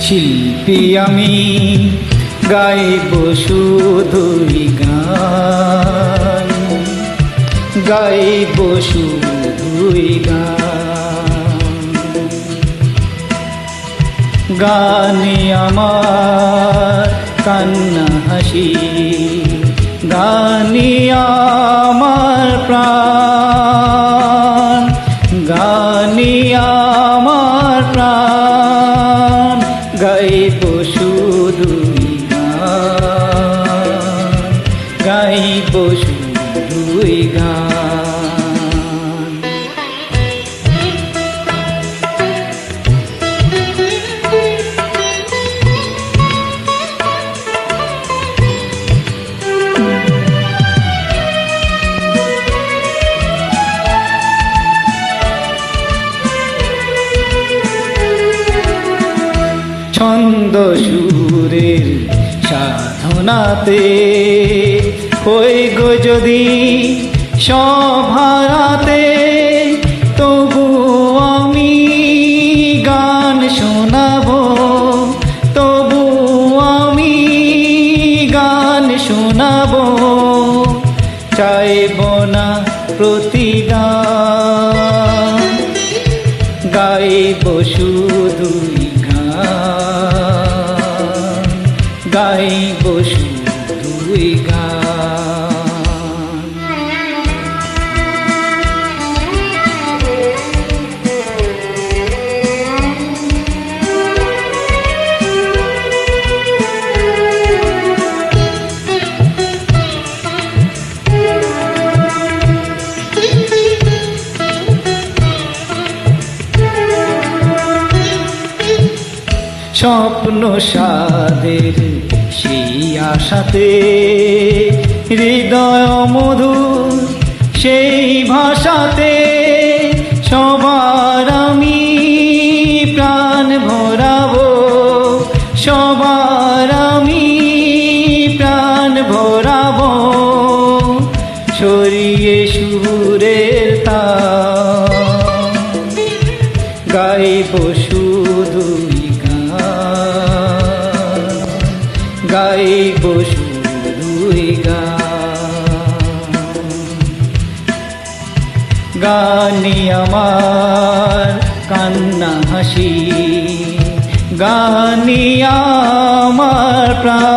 শিল্পী আমি গাইব শুধুই গান, গাইব শুধুই গান। গানে আমার কান্না হাসি, গানে আমার প্রাণ, গানে আমার প্রাণ। গাইব শুধুই গান, গাইব শুধুই গান। ছন্দ সুরের সাধনাতে হই গো যদি সভারাতে, তবু আমি গান শোনাবো, তবু আমি গান শোনাবো। চাইব না প্রতিদান, গাইব শুধুই গান, গাইব শুধুই গান। স্বপ্ন সাদের সেই আশাতে, হৃদয় মধুর সেই ভাষাতে, সবার আমি প্রাণ ভরাবো, সবার আমি প্রাণ ভরাবো। ছড়িয়ে সুরের তান, গাইব শুধুই গান, গাইব শুধুই গান। গানে আমার কান্না হাসি, গানে আমার প্রাণ।